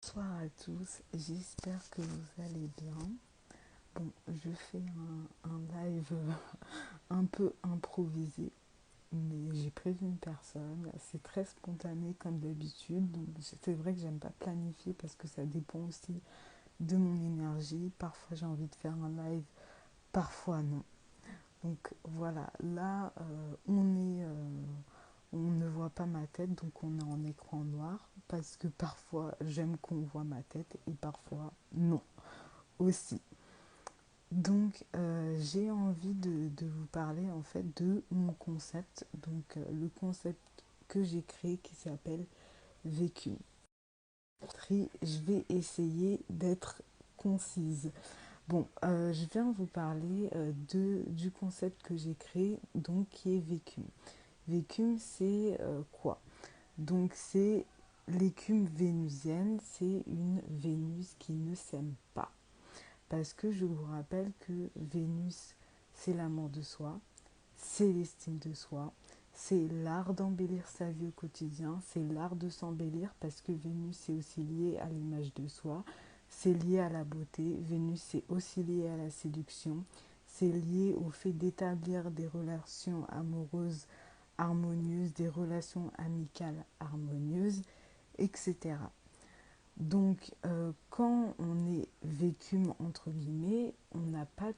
Bonsoir à tous, j'espère que vous allez bien. Bon, je fais un live un peu improvisé, mais j'ai prévu une personne. C'est très spontané comme d'habitude, donc c'est vrai que j'aime pas planifier parce que ça dépend aussi de mon énergie. Parfois j'ai envie de faire un live, parfois non. Donc voilà, là on ne voit pas ma tête, donc on est en écran noir parce que parfois j'aime qu'on voit ma tête et parfois non aussi. Donc j'ai envie de vous parler en fait de mon concept, donc le concept que j'ai créé qui s'appelle Vécu. Je vais essayer d'être concise. Bon, je viens vous parler du concept que j'ai créé, donc qui est Vécu. Vécu, c'est quoi? Donc c'est l'écume vénusienne, c'est une Vénus qui ne s'aime pas. Parce que je vous rappelle que Vénus, c'est l'amour de soi, c'est l'estime de soi, c'est l'art d'embellir sa vie au quotidien, c'est l'art de s'embellir parce que Vénus c'est aussi lié à l'image de soi, c'est lié à la beauté, Vénus c'est aussi lié à la séduction, c'est lié au fait d'établir des relations amoureuses harmonieuses, des relations amicales harmonieuses, etc. Donc, quand on est vécu entre guillemets, on n'a pas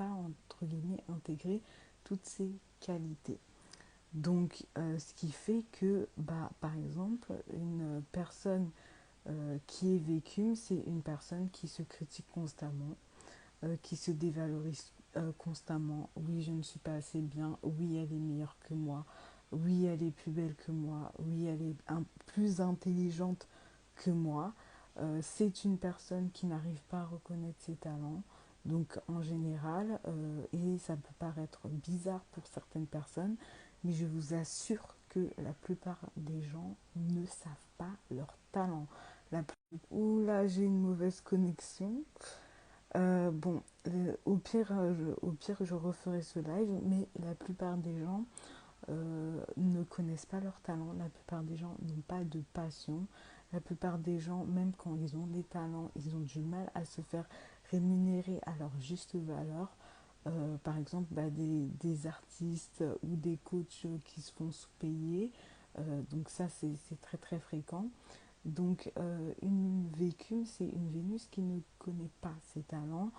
entre guillemets intégré toutes ces qualités. Donc, ce qui fait que, bah, par exemple, une personne qui est vécue, c'est une personne qui se critique constamment, qui se dévalorise constamment. Oui, je ne suis pas assez bien. Oui, elle est meilleure que moi. Oui, elle est plus belle que moi. Oui, elle est plus intelligente que moi. C'est une personne qui n'arrive pas à reconnaître ses talents. Donc en général, et ça peut paraître bizarre pour certaines personnes, mais je vous assure que la plupart des gens ne savent pas leur talent. La... Ouh là, j'ai une mauvaise connexion. Bon, au pire, je referai ce live, mais la plupart des gens ne connaissent pas leur talent. La plupart des gens n'ont pas de passion. La plupart des gens, même quand ils ont des talents, ils ont du mal à se faire rémunérer à leur juste valeur. Par exemple, bah, des artistes ou des coachs qui se font sous-payer. Donc ça, c'est très très fréquent. Donc, une vécue, c'est une Vénus qui ne connaît pas ses talents,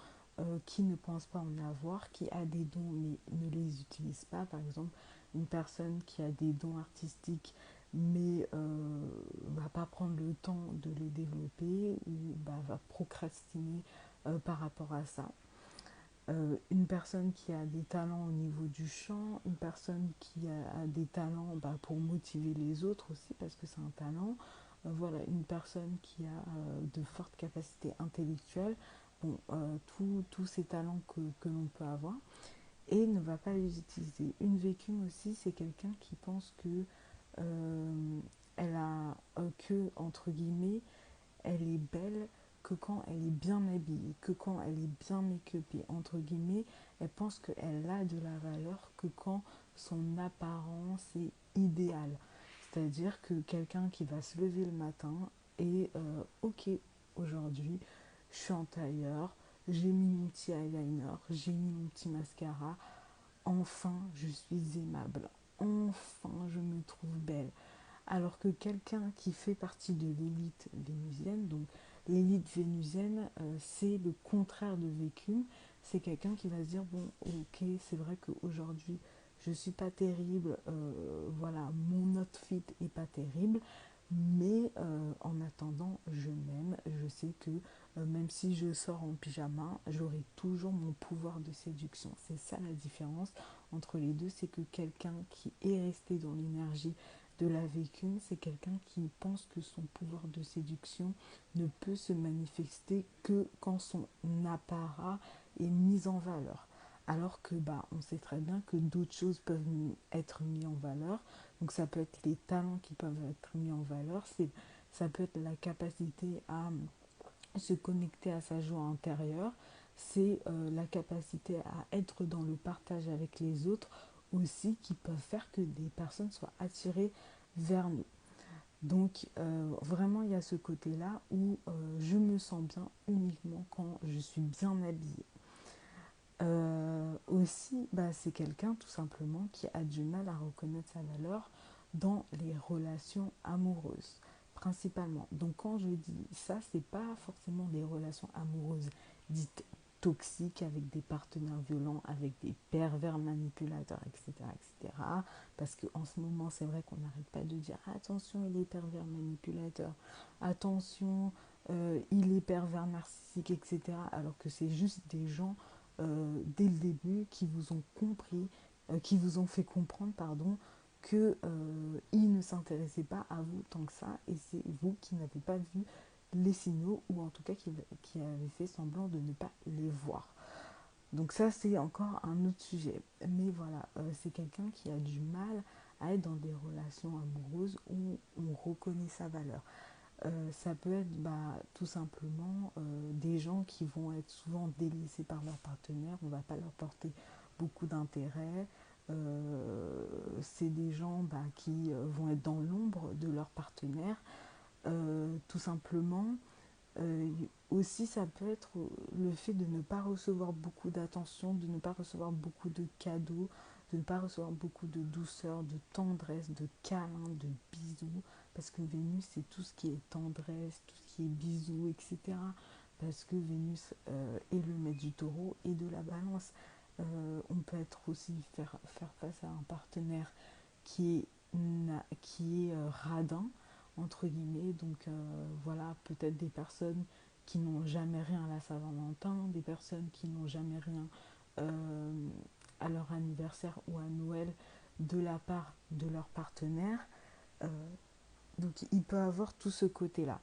qui ne pense pas en avoir, qui a des dons mais ne les utilise pas. Par exemple, une personne qui a des dons artistiques mais va pas prendre le temps de les développer ou bah, va procrastiner par rapport à ça. Une personne qui a des talents au niveau du chant, une personne qui a des talents bah, pour motiver les autres aussi parce que c'est un talent. Voilà, une personne qui a de fortes capacités intellectuelles, bon, tous ces talents que l'on peut avoir et ne va pas les utiliser. Une vécume aussi, c'est quelqu'un qui pense que elle a que entre guillemets elle est belle que quand elle est bien habillée, que quand elle est bien make-upée, entre guillemets, elle pense qu'elle a de la valeur que quand son apparence est idéale. C'est-à-dire que quelqu'un qui va se lever le matin et ok, aujourd'hui, je suis en tailleur, j'ai mis mon petit eyeliner, j'ai mis mon petit mascara, enfin je suis aimable, enfin je me trouve belle. Alors que quelqu'un qui fait partie de l'élite vénusienne, donc l'élite vénusienne, c'est le contraire de vécu. C'est quelqu'un qui va se dire, bon, ok, c'est vrai qu'aujourd'hui, je suis pas terrible, voilà, mon outfit est pas terrible, mais en attendant, je m'aime, je sais que même si je sors en pyjama, j'aurai toujours mon pouvoir de séduction. C'est ça la différence entre les deux, c'est que quelqu'un qui est resté dans l'énergie de la vécune, c'est quelqu'un qui pense que son pouvoir de séduction ne peut se manifester que quand son apparat est mis en valeur. Alors que bah, on sait très bien que d'autres choses peuvent être mises en valeur. Donc ça peut être les talents qui peuvent être mis en valeur. Ça peut être la capacité à se connecter à sa joie intérieure. C'est la capacité à être dans le partage avec les autres aussi qui peuvent faire que des personnes soient attirées vers nous. Donc vraiment il y a ce côté-là où je me sens bien uniquement quand je suis bien habillée. Aussi, bah, c'est quelqu'un tout simplement qui a du mal à reconnaître sa valeur dans les relations amoureuses, principalement. Donc quand je dis ça, c'est pas forcément des relations amoureuses dites toxiques avec des partenaires violents, avec des pervers manipulateurs, etc., etc. Parce qu'en ce moment, c'est vrai qu'on n'arrête pas de dire attention, il est pervers manipulateur, attention, il est pervers narcissique, etc. Alors que c'est juste des gens dès le début qui vous ont compris, qui vous ont fait comprendre, pardon, que ils ne s'intéressaient pas à vous tant que ça, et c'est vous qui n'avez pas vu les signaux, ou en tout cas qui avez fait semblant de ne pas les voir. Donc ça, c'est encore un autre sujet. Mais voilà, c'est quelqu'un qui a du mal à être dans des relations amoureuses où on reconnaît sa valeur. Ça peut être tout simplement des gens qui vont être souvent délaissés par leur partenaire, on ne va pas leur porter beaucoup d'intérêt. C'est des gens qui vont être dans l'ombre de leur partenaire, tout simplement. Euh, Aussi, ça peut être le fait de ne pas recevoir beaucoup d'attention, de ne pas recevoir beaucoup de cadeaux, de ne pas recevoir beaucoup de douceur, de tendresse, de câlins, de bisous. Parce que Vénus, c'est tout ce qui est tendresse, tout ce qui est bisous, etc. Parce que Vénus est le maître du taureau et de la balance. On peut être aussi faire face à un partenaire qui est radin, entre guillemets. Donc voilà, peut-être des personnes qui n'ont jamais rien à la Saint-Valentin, des personnes qui n'ont jamais rien euh, à leur anniversaire ou à Noël de la part de leur partenaire. Euh, donc il peut avoir tout ce côté-là.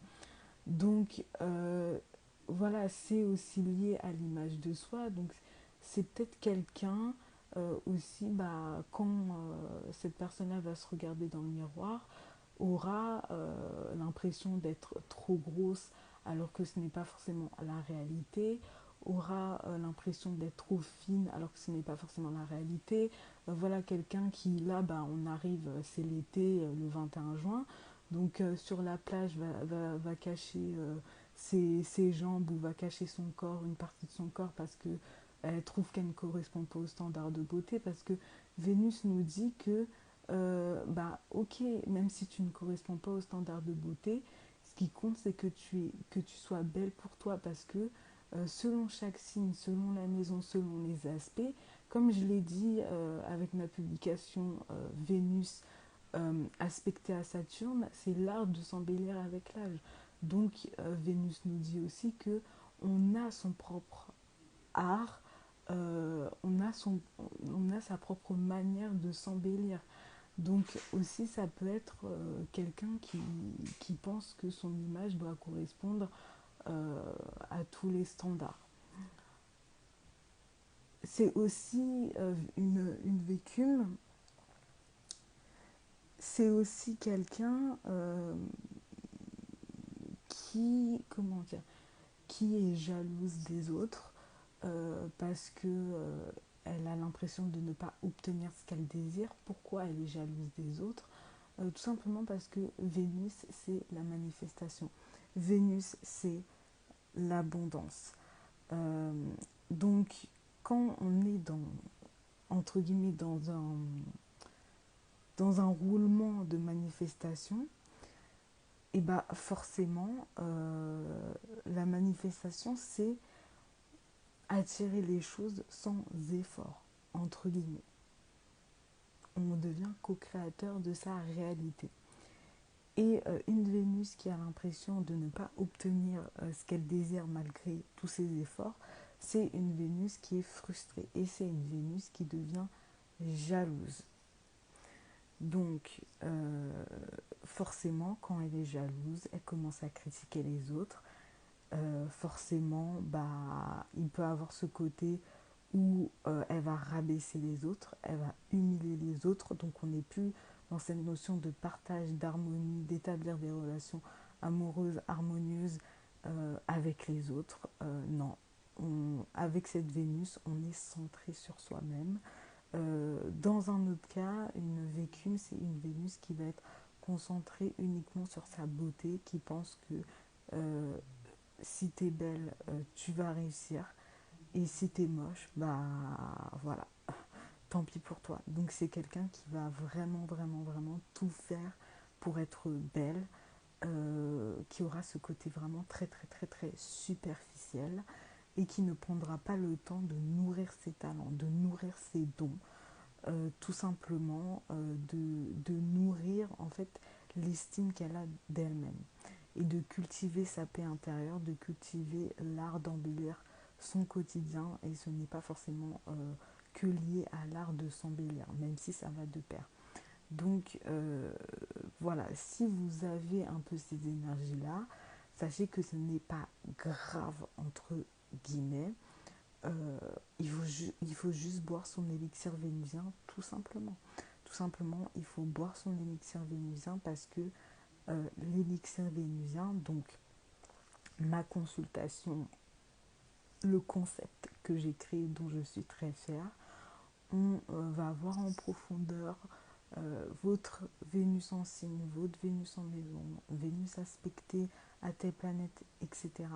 Donc voilà, c'est aussi lié à l'image de soi. Donc c'est peut-être quelqu'un aussi, quand cette personne-là va se regarder dans le miroir, aura l'impression d'être trop grosse alors que ce n'est pas forcément la réalité, aura l'impression d'être trop fine alors que ce n'est pas forcément la réalité. Voilà quelqu'un qui, là, on arrive, c'est l'été, le 21 juin, donc sur la plage va cacher ses jambes ou va cacher son corps, une partie de son corps parce que elle trouve qu'elle ne correspond pas aux standards de beauté, parce que Vénus nous dit que ok, même si tu ne corresponds pas aux standards de beauté, ce qui compte c'est que tu sois belle pour toi, parce que selon chaque signe, selon la maison, selon les aspects, comme je l'ai dit avec ma publication Vénus aspectée à Saturne, c'est l'art de s'embellir avec l'âge. Donc Vénus nous dit aussi que on a son propre art, on a sa propre manière de s'embellir. Donc aussi, ça peut être quelqu'un qui pense que son image doit correspondre à tous les standards. C'est aussi une vécume, c'est aussi quelqu'un comment dire, qui est jalouse des autres parce que elle a l'impression de ne pas obtenir ce qu'elle désire. Pourquoi elle est jalouse des autres? Tout simplement parce que Vénus, c'est la manifestation. Vénus, c'est l'abondance. Euh, donc, quand on est entre guillemets, dans un roulement de manifestation, et forcément, la manifestation, c'est attirer les choses sans effort, entre guillemets. On devient co-créateur de sa réalité. Et une Vénus qui a l'impression de ne pas obtenir ce qu'elle désire malgré tous ses efforts, c'est une Vénus qui est frustrée. Et c'est une Vénus qui devient jalouse. Donc, forcément, quand elle est jalouse, elle commence à critiquer les autres. Forcément, il peut avoir ce côté où elle va rabaisser les autres, elle va humilier les autres. Donc on n'est plus dans cette notion de partage, d'harmonie, d'établir des relations amoureuses, harmonieuses avec les autres. Non, avec cette Vénus, on est centré sur soi-même. Dans un autre cas, une vécume, c'est une Vénus qui va être concentré uniquement sur sa beauté, qui pense que euh, si t'es belle, tu vas réussir, et si t'es moche, bah voilà, tant pis pour toi. Donc c'est quelqu'un qui va vraiment, vraiment, vraiment tout faire pour être belle, qui aura ce côté vraiment très, très, très, très superficiel et qui ne prendra pas le temps de nourrir ses talents, de nourrir ses dons, tout simplement de nourrir en fait l'estime qu'elle a d'elle-même et de cultiver sa paix intérieure, de cultiver l'art d'embellir son quotidien. Et ce n'est pas forcément que lié à l'art de s'embellir, même si ça va de pair. Donc voilà, si vous avez un peu ces énergies-là, sachez que ce n'est pas grave, entre guillemets. Euh, il faut juste boire son élixir vénusien, tout simplement. Tout simplement, il faut boire son élixir vénusien parce que l'élixir vénusien, donc ma consultation, le concept que j'ai créé, dont je suis très fière, on va voir en profondeur votre Vénus en signe, votre Vénus en maison, Vénus aspectée à telle planète, etc.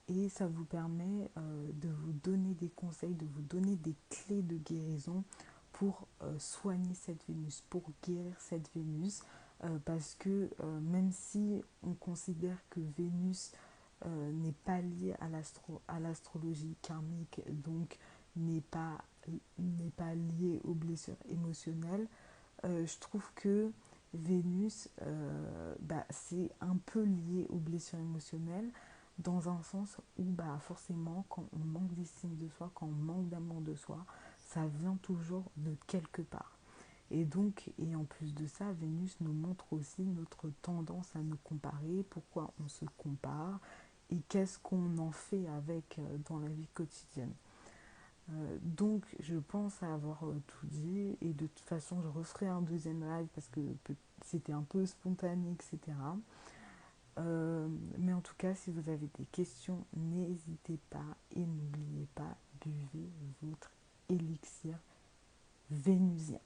Et ça vous permet de vous donner des conseils, de vous donner des clés de guérison pour soigner cette Vénus, pour guérir cette Vénus, parce que même si on considère que Vénus n'est pas liée à l'astrologie karmique, donc n'est pas, n'est pas liée aux blessures émotionnelles, je trouve que Vénus, c'est un peu lié aux blessures émotionnelles, dans un sens où forcément, quand on manque d'estime de soi, quand on manque d'amour de soi, ça vient toujours de quelque part. Et donc, et en plus de ça, Vénus nous montre aussi notre tendance à nous comparer, pourquoi on se compare et qu'est-ce qu'on en fait avec dans la vie quotidienne. Donc, je pense avoir tout dit, et de toute façon, je referai un deuxième live parce que c'était un peu spontané, etc. Mais en tout cas, si vous avez des questions, n'hésitez pas et n'oubliez pas, buvez votre élixir vénusien.